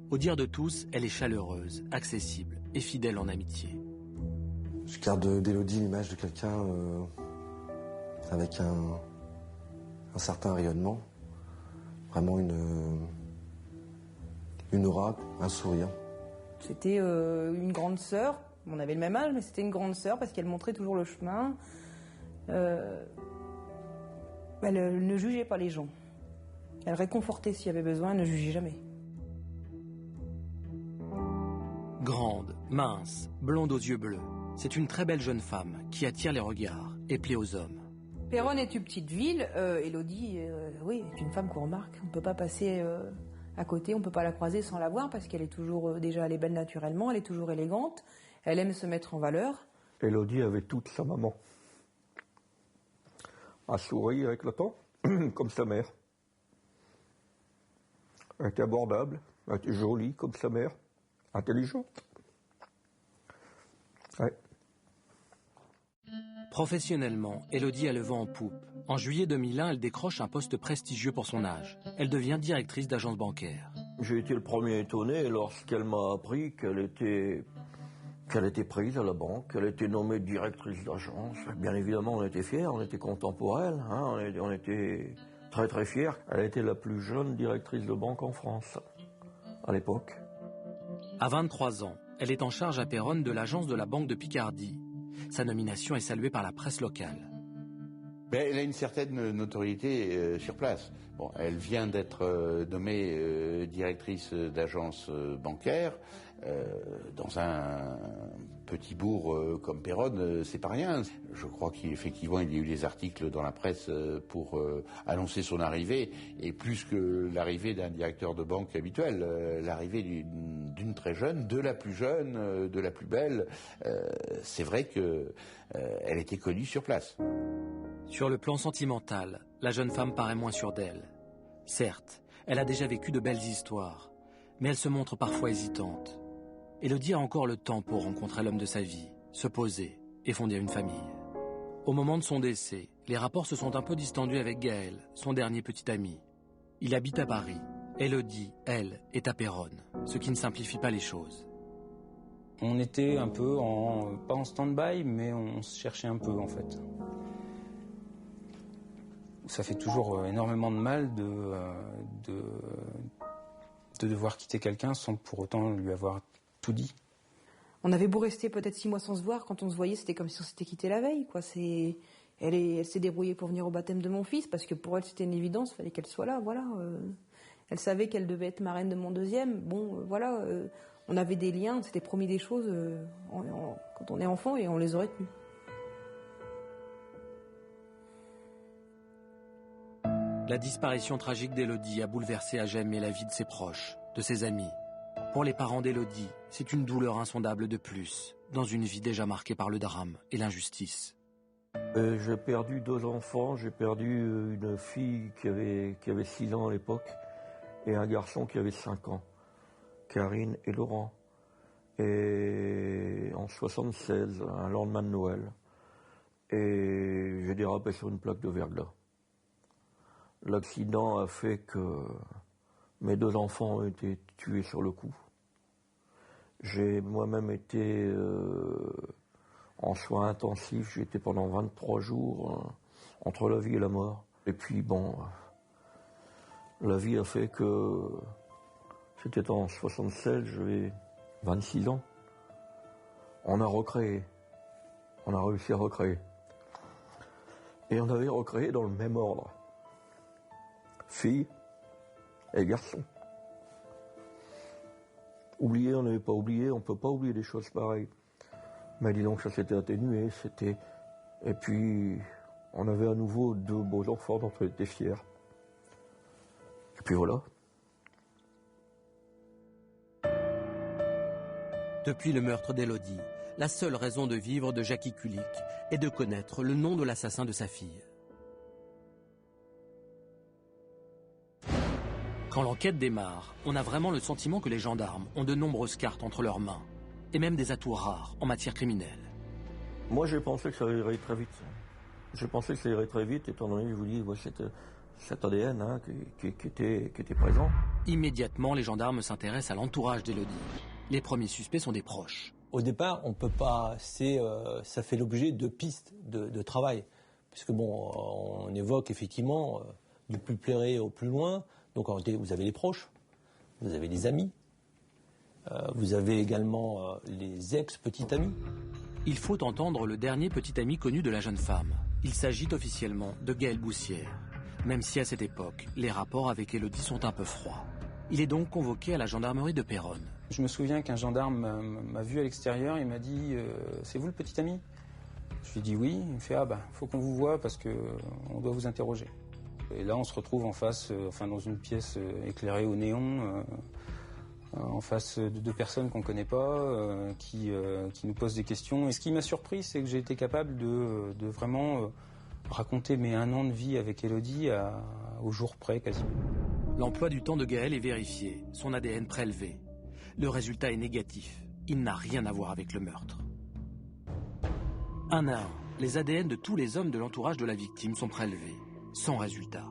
Au dire de tous, elle est chaleureuse, accessible et fidèle en amitié. Je garde d'Élodie l'image de quelqu'un avec un certain rayonnement, vraiment une aura, un sourire. C'était une grande sœur. On avait le même âge, mais c'était une grande sœur parce qu'elle montrait toujours le chemin. Elle ne jugeait pas les gens. Elle réconfortait s'il y avait besoin, elle ne jugeait jamais. Grande, mince, blonde aux yeux bleus, c'est une très belle jeune femme qui attire les regards et plaît aux hommes. Péronne est une petite ville. Élodie, oui, est une femme qu'on remarque. On ne peut pas passer à côté, on ne peut pas la croiser sans la voir parce qu'elle est toujours, déjà, elle est belle naturellement, elle est toujours élégante, elle aime se mettre en valeur. Élodie avait toute sa maman. Elle sourit avec le temps, comme sa mère. Elle était abordable, elle était jolie comme sa mère, intelligente. Oui. Professionnellement, Élodie a le vent en poupe. En juillet 2001, elle décroche un poste prestigieux pour son âge. Elle devient directrice d'agence bancaire. J'ai été le premier étonné lorsqu'elle m'a appris qu'elle était prise à la banque, qu'elle était nommée directrice d'agence. Bien évidemment, on était fiers, on était contents pour elle, hein, on était très très fiers. Elle était la plus jeune directrice de banque en France, à l'époque. À 23 ans, elle est en charge à Péronne de l'agence de la Banque de Picardie. Sa nomination est saluée par la presse locale. Mais elle a une certaine notoriété sur place. Bon, elle vient d'être nommée directrice d'agence bancaire. Dans un petit bourg comme Péronne, c'est pas rien. Je crois qu'effectivement, il y a eu des articles dans la presse pour annoncer son arrivée, et plus que l'arrivée d'un directeur de banque habituel, l'arrivée d'une très jeune, de la plus jeune, de la plus belle. C'est vrai qu'elle était connue sur place. Sur le plan sentimental, la jeune femme paraît moins sûre d'elle. Certes, elle a déjà vécu de belles histoires, mais elle se montre parfois hésitante. Élodie a encore le temps pour rencontrer l'homme de sa vie, se poser et fonder une famille. Au moment de son décès, les rapports se sont un peu distendus avec Gaël, son dernier petit ami. Il habite à Paris. Élodie, elle, est à Péronne, ce qui ne simplifie pas les choses. On était un peu pas en stand-by, mais on se cherchait un peu en fait. Ça fait toujours énormément de mal de devoir quitter quelqu'un sans pour autant lui avoir tout dit. On avait beau rester peut-être 6 mois sans se voir, quand on se voyait, c'était comme si on s'était quitté la veille, quoi. Elle s'est débrouillée pour venir au baptême de mon fils, parce que pour elle, c'était une évidence, il fallait qu'elle soit là, voilà. Elle savait qu'elle devait être marraine de mon deuxième. Bon, voilà, on avait des liens, on s'était promis des choses quand on est enfant, et on les aurait tenues. La disparition tragique d'Élodie a bouleversé à jamais la vie de ses proches, de ses amis. Pour les parents d'Élodie, c'est une douleur insondable de plus, dans une vie déjà marquée par le drame et l'injustice. J'ai perdu 2 enfants, j'ai perdu une fille qui avait 6 ans à l'époque, et un garçon qui avait 5 ans, Karine et Laurent. Et en 76, un lendemain de Noël, et j'ai dérapé sur une plaque de verglas. L'accident a fait que mes 2 enfants ont été tués sur le coup. J'ai moi-même été en soins intensifs, j'ai été pendant 23 jours entre la vie et la mort. Et puis bon, la vie a fait que c'était en 76, j'avais 26 ans. On a recréé, on a réussi à recréer. Et on avait recréé dans le même ordre. Filles et garçons. Oublier, on n'avait pas oublié, on ne peut pas oublier des choses pareilles. Mais dis donc, ça s'était atténué, Et puis, on avait à nouveau 2 beaux enfants dont on était fiers. Et puis voilà. Depuis le meurtre d'Élodie, la seule raison de vivre de Jackie Kulik est de connaître le nom de l'assassin de sa fille. Quand l'enquête démarre, on a vraiment le sentiment que les gendarmes ont de nombreuses cartes entre leurs mains, et même des atouts rares en matière criminelle. Moi, j'ai pensé que ça irait très vite. J'ai pensé que ça irait très vite, étant donné, je vous dis, cet ADN qui était présent. Immédiatement, les gendarmes s'intéressent à l'entourage d'Élodie. Les premiers suspects sont des proches. Au départ, on peut pas. Ça fait l'objet de pistes de travail, puisque bon, on évoque effectivement du plus près au plus loin. Donc vous avez les proches, vous avez les amis, vous avez également les ex-petits amis. Il faut entendre le dernier petit ami connu de la jeune femme. Il s'agit officiellement de Gaël Boussière, même si à cette époque, les rapports avec Élodie sont un peu froids. Il est donc convoqué à la gendarmerie de Péronne. Je me souviens qu'un gendarme m'a vu à l'extérieur, il m'a dit « C'est vous le petit ami ?» Je lui ai dit « Oui ». Il me fait « Ah faut qu'on vous voie parce qu'on doit vous interroger ». Et là, on se retrouve en face, dans une pièce éclairée au néon, en face de 2 personnes qu'on ne connaît pas, qui nous posent des questions. Et ce qui m'a surpris, c'est que j'ai été capable de vraiment raconter mes 1 an de vie avec Élodie au jour près quasiment. L'emploi du temps de Gaël est vérifié, son ADN prélevé. Le résultat est négatif. Il n'a rien à voir avec le meurtre. Un à un, les ADN de tous les hommes de l'entourage de la victime sont prélevés, sans résultat.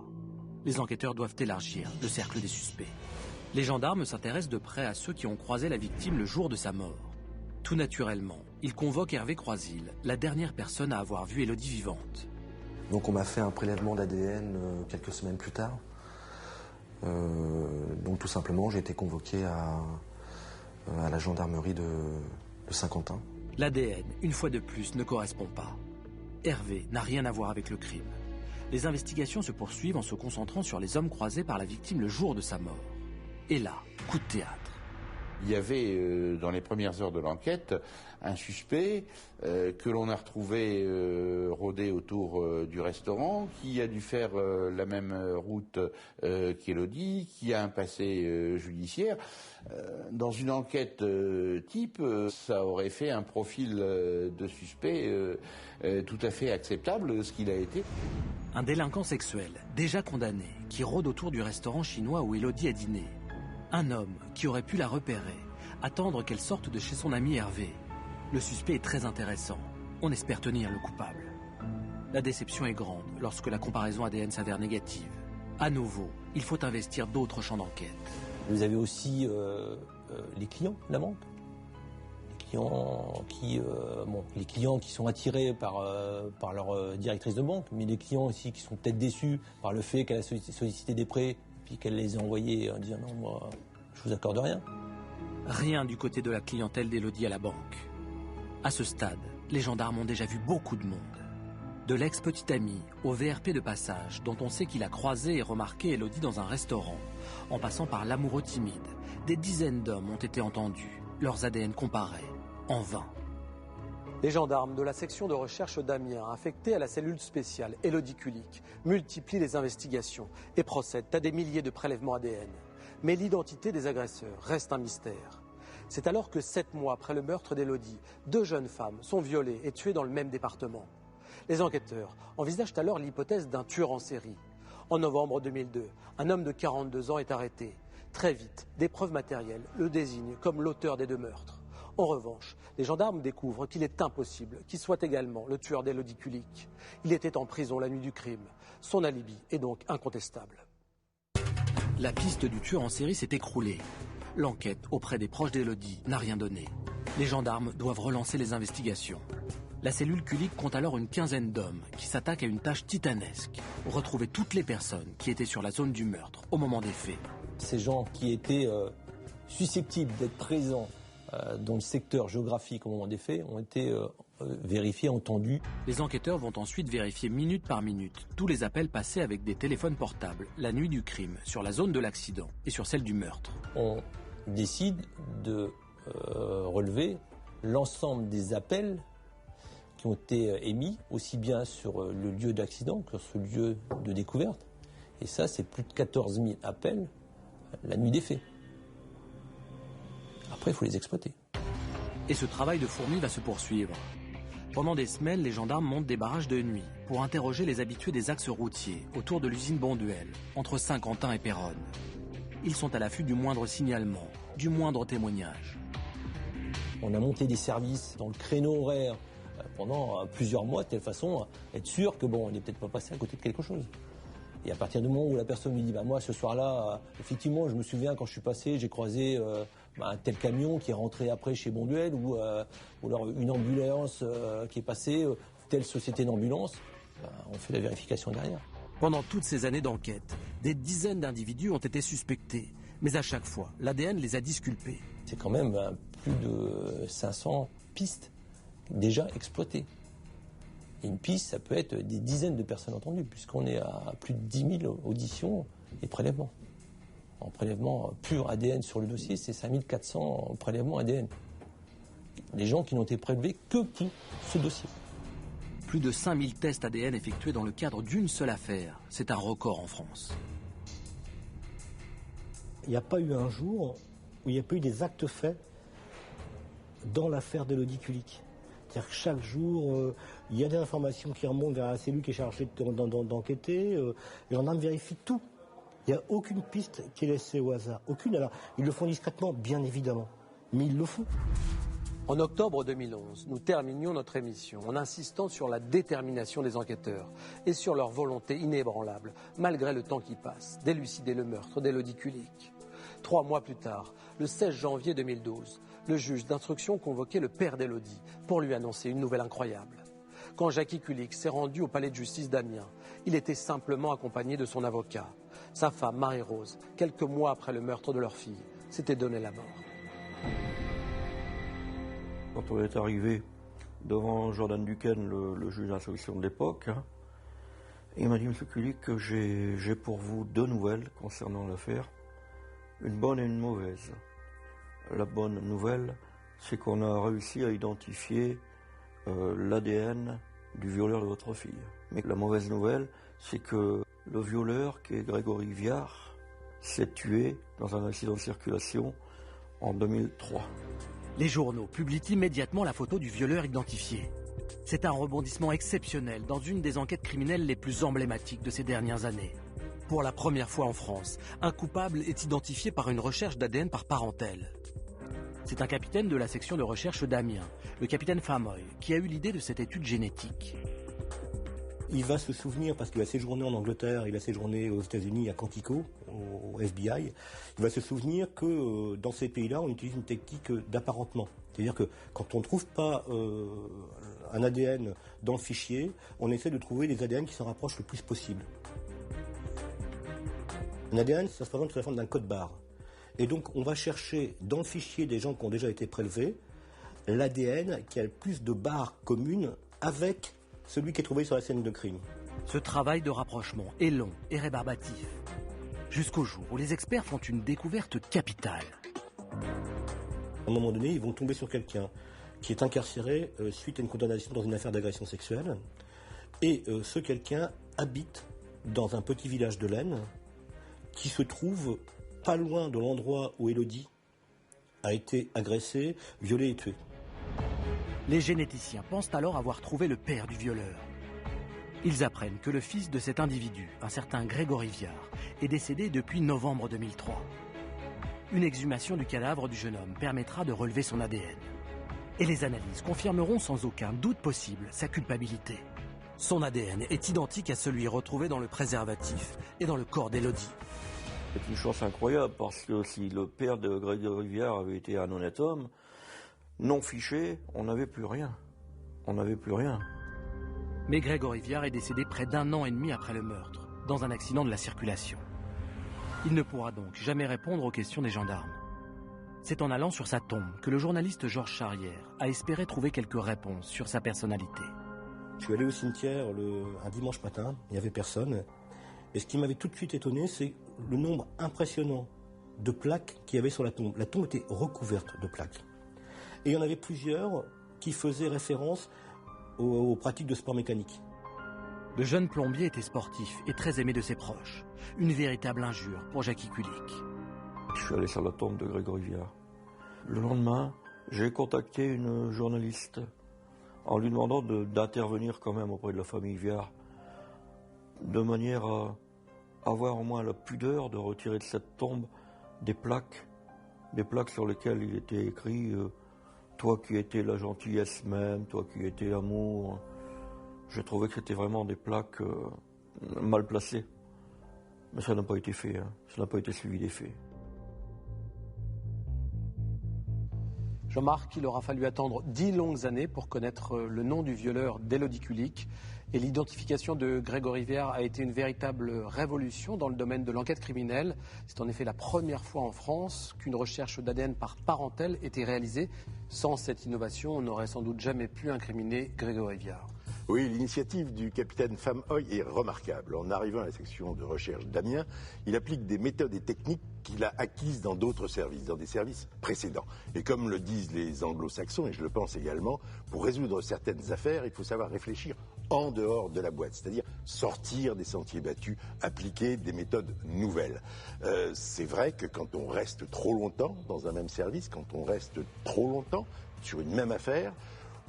Les enquêteurs doivent élargir le cercle des suspects. Les gendarmes s'intéressent de près à ceux qui ont croisé la victime le jour de sa mort. Tout naturellement, ils convoquent Hervé Croisil, la dernière personne à avoir vu Élodie vivante. Donc on m'a fait un prélèvement d'ADN quelques semaines plus tard. Donc tout simplement, j'ai été convoqué à la gendarmerie de Saint-Quentin. L'ADN, une fois de plus, ne correspond pas. Hervé n'a rien à voir avec le crime. Les investigations se poursuivent en se concentrant sur les hommes croisés par la victime le jour de sa mort. Et là, coup de théâtre. Il y avait, dans les premières heures de l'enquête, un suspect que l'on a retrouvé rôder autour du restaurant, qui a dû faire la même route qu'Élodie, qui a un passé judiciaire. Dans une enquête type, ça aurait fait un profil de suspect tout à fait acceptable, ce qu'il a été. Un délinquant sexuel, déjà condamné, qui rôde autour du restaurant chinois où Élodie a dîné. Un homme qui aurait pu la repérer, attendre qu'elle sorte de chez son ami Hervé. Le suspect est très intéressant. On espère tenir le coupable. La déception est grande lorsque la comparaison ADN s'avère négative. À nouveau, il faut investir d'autres champs d'enquête. Vous avez aussi les clients de la banque. Les clients qui sont attirés par leur directrice de banque, mais les clients aussi qui sont peut-être déçus par le fait qu'elle a sollicité des prêts puis qu'elle les a envoyés en disant non, moi, je vous accorde rien. Rien du côté de la clientèle d'Élodie à la banque. À ce stade, les gendarmes ont déjà vu beaucoup de monde. De l'ex-petite amie au VRP de passage, dont on sait qu'il a croisé et remarqué Élodie dans un restaurant, en passant par l'amoureux timide, des dizaines d'hommes ont été entendus, leurs ADN comparés, en vain. Les gendarmes de la section de recherche d'Amiens, affectés à la cellule spéciale Élodie Kulik, multiplient les investigations et procèdent à des milliers de prélèvements ADN. Mais l'identité des agresseurs reste un mystère. C'est alors que 7 mois après le meurtre d'Élodie, 2 jeunes femmes sont violées et tuées dans le même département. Les enquêteurs envisagent alors l'hypothèse d'un tueur en série. En novembre 2002, un homme de 42 ans est arrêté. Très vite, des preuves matérielles le désignent comme l'auteur des 2 meurtres. En revanche, les gendarmes découvrent qu'il est impossible qu'il soit également le tueur d'Élodie Kulik. Il était en prison la nuit du crime. Son alibi est donc incontestable. La piste du tueur en série s'est écroulée. L'enquête auprès des proches d'Élodie n'a rien donné. Les gendarmes doivent relancer les investigations. La cellule Kulik compte alors une quinzaine d'hommes qui s'attaquent à une tâche titanesque. Retrouver toutes les personnes qui étaient sur la zone du meurtre au moment des faits. Ces gens qui étaient susceptibles d'être présents dans le secteur géographique au moment des faits ont été vérifiés, entendus. Les enquêteurs vont ensuite vérifier minute par minute tous les appels passés avec des téléphones portables la nuit du crime, sur la zone de l'accident et sur celle du meurtre. On décide de relever l'ensemble des appels qui ont été émis, aussi bien sur le lieu d'accident que sur le lieu de découverte. Et ça, c'est plus de 14 000 appels la nuit des faits. Après, il faut les exploiter. Et ce travail de fourmi va se poursuivre. Pendant des semaines, les gendarmes montent des barrages de nuit pour interroger les habitués des axes routiers autour de l'usine Bonduelle, entre Saint-Quentin et Péronne. Ils sont à l'affût du moindre signalement, du moindre témoignage. On a monté des services dans le créneau horaire pendant plusieurs mois, de telle façon à être sûr que on n'est peut-être pas passé à côté de quelque chose. Et à partir du moment où la personne lui dit moi ce soir-là, effectivement, je me souviens quand je suis passé, j'ai croisé un tel camion qui est rentré après chez Bonduelle ou alors une ambulance qui est passée, telle société d'ambulance, on fait la vérification derrière. Pendant toutes ces années d'enquête, des dizaines d'individus ont été suspectés. Mais à chaque fois, l'ADN les a disculpés. C'est quand même plus de 500 pistes déjà exploitées. Et une piste, ça peut être des dizaines de personnes entendues, puisqu'on est à plus de 10 000 auditions et prélèvements. En prélèvement pur ADN sur le dossier, c'est 5 400 prélèvements ADN. Les gens qui n'ont été prélevés que pour ce dossier. Plus de 5000 tests ADN effectués dans le cadre d'une seule affaire. C'est un record en France. Il n'y a pas eu un jour où il n'y a pas eu des actes faits dans l'affaire d'Élodie Kulik. C'est-à-dire que chaque jour, il y a des informations qui remontent vers la cellule qui est chargée d'enquêter. Les gendarmes vérifient tout. Il n'y a aucune piste qui est laissée au hasard. Aucune. Alors, ils le font discrètement, bien évidemment. Mais ils le font. En octobre 2011, nous terminions notre émission en insistant sur la détermination des enquêteurs et sur leur volonté inébranlable, malgré le temps qui passe, d'élucider le meurtre d'Élodie Kulik. 3 mois plus tard, le 16 janvier 2012, le juge d'instruction convoquait le père d'Élodie pour lui annoncer une nouvelle incroyable. Quand Jackie Kulik s'est rendu au palais de justice d'Amiens, il était simplement accompagné de son avocat. Sa femme, Marie-Rose, quelques mois après le meurtre de leur fille, s'était donné la mort. Quand on est arrivé devant Jordan Duquesne, le juge d'instruction de l'époque, il m'a dit, M. Kulik, que j'ai pour vous 2 nouvelles concernant l'affaire, une bonne et une mauvaise. La bonne nouvelle, c'est qu'on a réussi à identifier l'ADN du violeur de votre fille. Mais la mauvaise nouvelle, c'est que le violeur, qui est Grégory Viard, s'est tué dans un accident de circulation en 2003. Les journaux publient immédiatement la photo du violeur identifié. C'est un rebondissement exceptionnel dans une des enquêtes criminelles les plus emblématiques de ces dernières années. Pour la première fois en France, un coupable est identifié par une recherche d'ADN par parentèle. C'est un capitaine de la section de recherche d'Amiens, le capitaine Famoy, qui a eu l'idée de cette étude génétique. Il va se souvenir, parce qu'il a séjourné en Angleterre, il a séjourné aux États-Unis à Quantico, au FBI, il va se souvenir que dans ces pays-là, on utilise une technique d'apparentement. C'est-à-dire que quand on ne trouve pas un ADN dans le fichier, on essaie de trouver des ADN qui s'en rapprochent le plus possible. Un ADN, ça se présente sous la forme d'un code barre. Et donc, on va chercher dans le fichier des gens qui ont déjà été prélevés l'ADN qui a le plus de barres communes avec celui qui est trouvé sur la scène de crime. Ce travail de rapprochement est long et rébarbatif. Jusqu'au jour où les experts font une découverte capitale. À un moment donné, ils vont tomber sur quelqu'un qui est incarcéré suite à une condamnation dans une affaire d'agression sexuelle. Et ce quelqu'un habite dans un petit village de l'Aisne qui se trouve pas loin de l'endroit où Élodie a été agressée, violée et tuée. Les généticiens pensent alors avoir trouvé le père du violeur. Ils apprennent que le fils de cet individu, un certain Grégory Viard, est décédé depuis novembre 2003. Une exhumation du cadavre du jeune homme permettra de relever son ADN. Et les analyses confirmeront sans aucun doute possible sa culpabilité. Son ADN est identique à celui retrouvé dans le préservatif et dans le corps d'Élodie. C'est une chance incroyable parce que si le père de Grégory Viard avait été un honnête homme, non fiché, on n'avait plus rien. On n'avait plus rien. Mais Grégory Viard est décédé près d'1 an et demi après le meurtre, dans un accident de la circulation. Il ne pourra donc jamais répondre aux questions des gendarmes. C'est en allant sur sa tombe que le journaliste Georges Charrière a espéré trouver quelques réponses sur sa personnalité. Je suis allé au cimetière un dimanche matin, il n'y avait personne. Et ce qui m'avait tout de suite étonné, c'est le nombre impressionnant de plaques qu'il y avait sur la tombe. La tombe était recouverte de plaques. Et il y en avait plusieurs qui faisaient référence aux pratiques de sport mécanique. Le jeune plombier était sportif et très aimé de ses proches. Une véritable injure pour Jackie Kulik. Je suis allé sur la tombe de Grégory Viard. Le lendemain, j'ai contacté une journaliste en lui demandant d'intervenir quand même auprès de la famille Viard, de manière à avoir au moins la pudeur de retirer de cette tombe des plaques sur lesquelles il était écrit toi qui étais la gentillesse même, toi qui étais l'amour. J'ai trouvé que c'était vraiment des plaques mal placées. Mais ça n'a pas été fait, ça n'a pas été suivi des faits. Jean-Marc, il aura fallu attendre 10 longues années pour connaître le nom du violeur d'Élodie Kulik. Et l'identification de Grégory Viard a été une véritable révolution dans le domaine de l'enquête criminelle. C'est en effet la première fois en France qu'une recherche d'ADN par parentèle était réalisée. Sans cette innovation, on n'aurait sans doute jamais pu incriminer Grégory Viard. Oui, l'initiative du capitaine Famoy est remarquable. En arrivant à la section de recherche d'Amiens, il applique des méthodes et techniques qu'il a acquises dans d'autres services, dans des services précédents. Et comme le disent les anglo-saxons, et je le pense également, pour résoudre certaines affaires, il faut savoir réfléchir en dehors de la boîte, c'est-à-dire sortir des sentiers battus, appliquer des méthodes nouvelles. C'est vrai que quand on reste trop longtemps dans un même service, quand on reste trop longtemps sur une même affaire,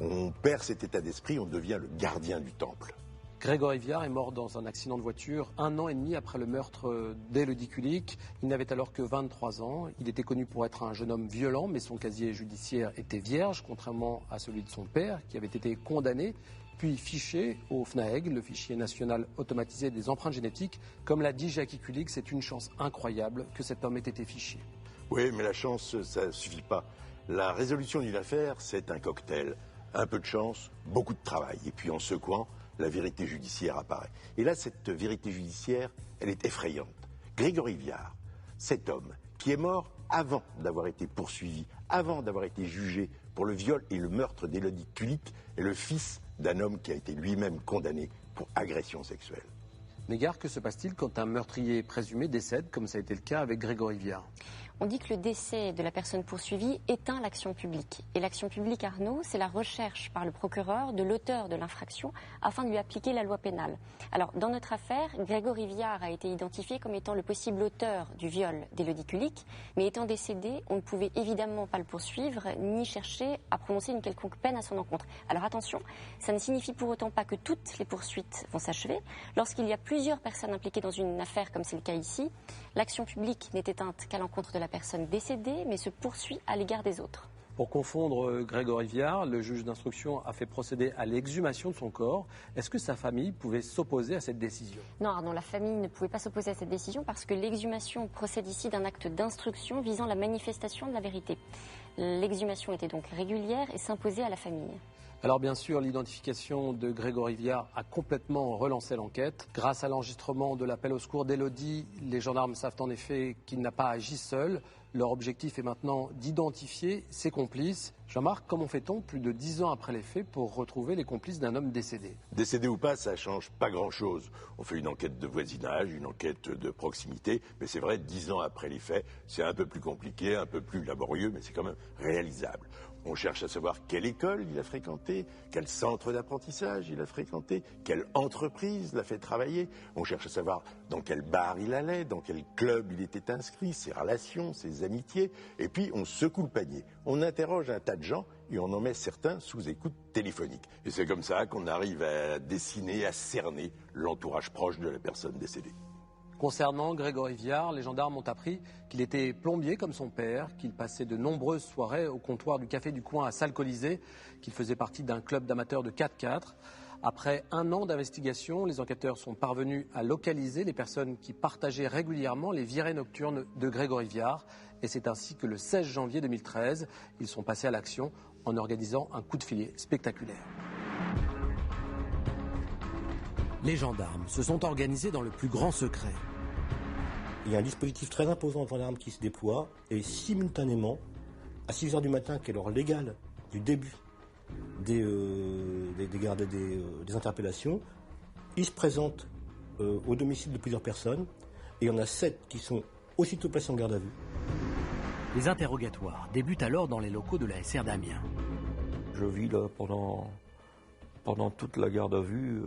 on perd cet état d'esprit, on devient le gardien du temple. Grégory Viard est mort dans un accident de voiture 1 an et demi après le meurtre d'Élodie Kulik. Il n'avait alors que 23 ans. Il était connu pour être un jeune homme violent, mais son casier judiciaire était vierge, contrairement à celui de son père, qui avait été condamné, puis fiché au FNAEG, le fichier national automatisé des empreintes génétiques. Comme l'a dit Jackie Kulik, c'est une chance incroyable que cet homme ait été fiché. Oui, mais la chance, ça ne suffit pas. La résolution d'une affaire, c'est un cocktail. Un peu de chance, beaucoup de travail. Et puis en secouant, la vérité judiciaire apparaît. Et là, cette vérité judiciaire, elle est effrayante. Grégory Viard, cet homme qui est mort avant d'avoir été poursuivi, avant d'avoir été jugé pour le viol et le meurtre d'Élodie Kulik, est le fils d'un homme qui a été lui-même condamné pour agression sexuelle. Mégare, que se passe-t-il quand un meurtrier présumé décède, comme ça a été le cas avec Grégory Viard? On dit que le décès de la personne poursuivie éteint l'action publique. Et l'action publique, Arnaud, c'est la recherche par le procureur de l'auteur de l'infraction afin de lui appliquer la loi pénale. Alors, dans notre affaire, Grégory Viard a été identifié comme étant le possible auteur du viol d'Élodie Kulik, mais étant décédé, on ne pouvait évidemment pas le poursuivre ni chercher à prononcer une quelconque peine à son encontre. Alors attention, ça ne signifie pour autant pas que toutes les poursuites vont s'achever. Lorsqu'il y a plusieurs personnes impliquées dans une affaire, comme c'est le cas ici, l'action publique n'est éteinte qu'à l'encontre de la personne décédée, mais se poursuit à l'égard des autres. Pour confondre Grégory Viard, le juge d'instruction a fait procéder à l'exhumation de son corps. Est-ce que sa famille pouvait s'opposer à cette décision? Non, Arnaud, la famille ne pouvait pas s'opposer à cette décision parce que l'exhumation procède ici d'un acte d'instruction visant la manifestation de la vérité. L'exhumation était donc régulière et s'imposait à la famille. Alors bien sûr, l'identification de Grégory Viard a complètement relancé l'enquête. Grâce à l'enregistrement de l'appel au secours d'Élodie, les gendarmes savent en effet qu'il n'a pas agi seul. Leur objectif est maintenant d'identifier ses complices. Jean-Marc, comment fait-on plus de 10 ans après les faits pour retrouver les complices d'un homme décédé? Décédé ou pas, ça change pas grand-chose. On fait une enquête de voisinage, une enquête de proximité, mais c'est vrai, 10 ans après les faits, c'est un peu plus compliqué, un peu plus laborieux, mais c'est quand même réalisable. On cherche à savoir quelle école il a fréquenté, quel centre d'apprentissage il a fréquenté, quelle entreprise l'a fait travailler. On cherche à savoir dans quel bar il allait, dans quel club il était inscrit, ses relations, ses amitiés. Et puis on secoue le panier. On interroge un tas de gens et on en met certains sous écoute téléphonique. Et c'est comme ça qu'on arrive à dessiner, à cerner l'entourage proche de la personne décédée. Concernant Grégory Viard, les gendarmes ont appris qu'il était plombier comme son père, qu'il passait de nombreuses soirées au comptoir du café du coin à Salle-Colisée, qu'il faisait partie d'un club d'amateurs de 4x4. Après 1 an d'investigation, les enquêteurs sont parvenus à localiser les personnes qui partageaient régulièrement les virées nocturnes de Grégory Viard. Et c'est ainsi que le 16 janvier 2013, ils sont passés à l'action en organisant un coup de filet spectaculaire. Les gendarmes se sont organisés dans le plus grand secret. Il y a un dispositif très imposant de gendarmes qui se déploie et simultanément, à 6 h du matin, qui est l'heure légale du début des interpellations, ils se présentent au domicile de plusieurs personnes et il y en a 7 qui sont aussitôt placés en garde à vue. Les interrogatoires débutent alors dans les locaux de la SR d'Amiens. Je vis là pendant toute la garde à vue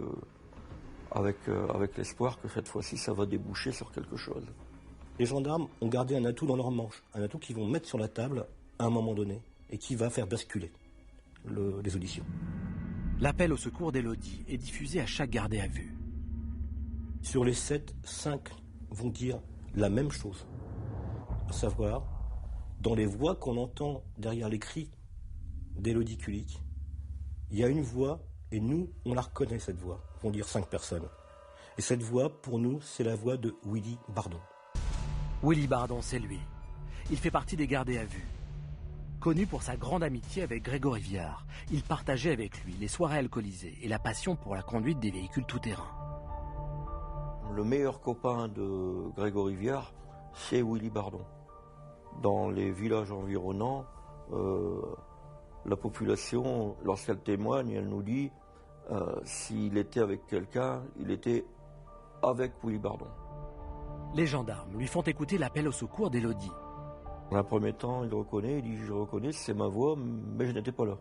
avec l'espoir que cette fois-ci ça va déboucher sur quelque chose. Les gendarmes ont gardé un atout dans leur manche, un atout qu'ils vont mettre sur la table à un moment donné et qui va faire basculer les auditions. L'appel au secours d'Élodie est diffusé à chaque gardé à vue. Sur les 7, 5 vont dire la même chose, à savoir, dans les voix qu'on entend derrière les cris d'Élodie Kulik, il y a une voix et nous, on la reconnaît cette voix, vont dire 5 personnes. Et cette voix, pour nous, c'est la voix de Willy Bardon. Willy Bardon, c'est lui. Il fait partie des gardés à vue. Connu pour sa grande amitié avec Grégory Viard, il partageait avec lui les soirées alcoolisées et la passion pour la conduite des véhicules tout-terrain. Le meilleur copain de Grégory Viard, c'est Willy Bardon. Dans les villages environnants, la population, lorsqu'elle témoigne, elle nous dit s'il était avec quelqu'un, il était avec Willy Bardon. Les gendarmes lui font écouter l'appel au secours d'Élodie. Dans un premier temps, il reconnaît, il dit « je reconnais, c'est ma voix, mais je n'étais pas là ».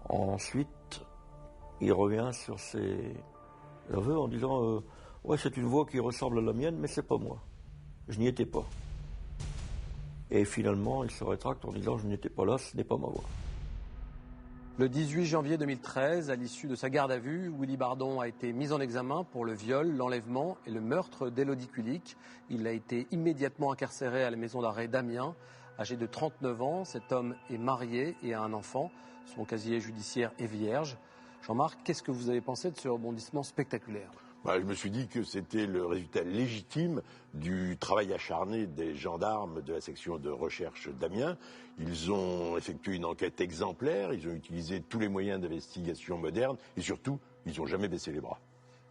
Ensuite, il revient sur ses aveux en disant « ouais, c'est une voix qui ressemble à la mienne, mais c'est pas moi. Je n'y étais pas ». Et finalement, il se rétracte en disant « je n'étais pas là, ce n'est pas ma voix ». Le 18 janvier 2013, à l'issue de sa garde à vue, Willy Bardon a été mis en examen pour le viol, l'enlèvement et le meurtre d'Élodie Kulik. Il a été immédiatement incarcéré à la maison d'arrêt d'Amiens. Âgé de 39 ans, cet homme est marié et a un enfant. Son casier judiciaire est vierge. Jean-Marc, qu'est-ce que vous avez pensé de ce rebondissement spectaculaire ? Je me suis dit que c'était le résultat légitime du travail acharné des gendarmes de la section de recherche d'Amiens. Ils ont effectué une enquête exemplaire, ils ont utilisé tous les moyens d'investigation modernes et surtout, ils n'ont jamais baissé les bras.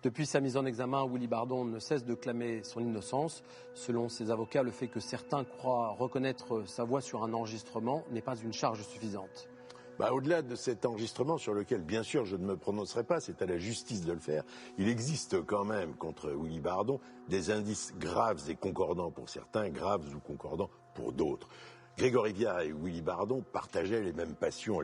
Depuis sa mise en examen, Willy Bardon ne cesse de clamer son innocence. Selon ses avocats, le fait que certains croient reconnaître sa voix sur un enregistrement n'est pas une charge suffisante. Au-delà de cet enregistrement sur lequel, bien sûr, je ne me prononcerai pas, c'est à la justice de le faire, il existe quand même contre Willy Bardon des indices graves et concordants pour certains, graves ou concordants pour d'autres. Grégory Viard et Willy Bardon partageaient les mêmes passions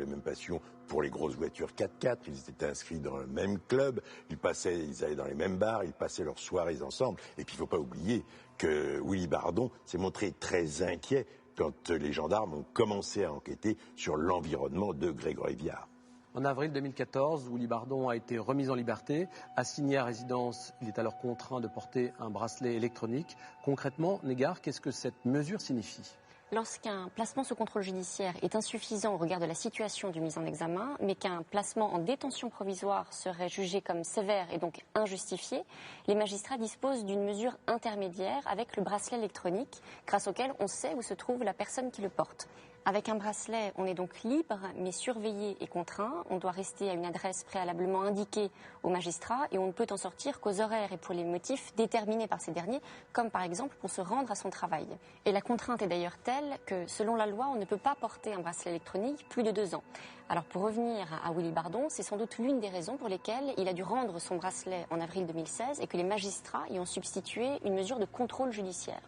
pour les grosses voitures 4x4, ils étaient inscrits dans le même club, ils allaient dans les mêmes bars, ils passaient leurs soirées ensemble. Et puis il ne faut pas oublier que Willy Bardon s'est montré très inquiet quand les gendarmes ont commencé à enquêter sur l'environnement de Grégory Viard. En avril 2014, Willy Bardon a été remis en liberté. Assigné à résidence, il est alors contraint de porter un bracelet électronique. Concrètement, Négar, qu'est-ce que cette mesure signifie ? Lorsqu'un placement sous contrôle judiciaire est insuffisant au regard de la situation du mis en examen, mais qu'un placement en détention provisoire serait jugé comme sévère et donc injustifié, les magistrats disposent d'une mesure intermédiaire avec le bracelet électronique, grâce auquel on sait où se trouve la personne qui le porte. Avec un bracelet, on est donc libre, mais surveillé et contraint. On doit rester à une adresse préalablement indiquée au magistrat et on ne peut en sortir qu'aux horaires et pour les motifs déterminés par ces derniers, comme par exemple pour se rendre à son travail. Et la contrainte est d'ailleurs telle que, selon la loi, on ne peut pas porter un bracelet électronique plus de 2 ans. Alors pour revenir à Willy Bardon, c'est sans doute l'une des raisons pour lesquelles il a dû rendre son bracelet en avril 2016 et que les magistrats y ont substitué une mesure de contrôle judiciaire.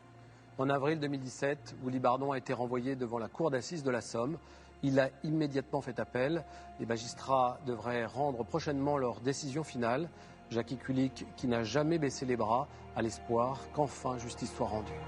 En avril 2017, Willy Bardon a été renvoyé devant la cour d'assises de la Somme. Il a immédiatement fait appel. Les magistrats devraient rendre prochainement leur décision finale. Jackie Kulik, qui n'a jamais baissé les bras, a l'espoir qu'enfin justice soit rendue.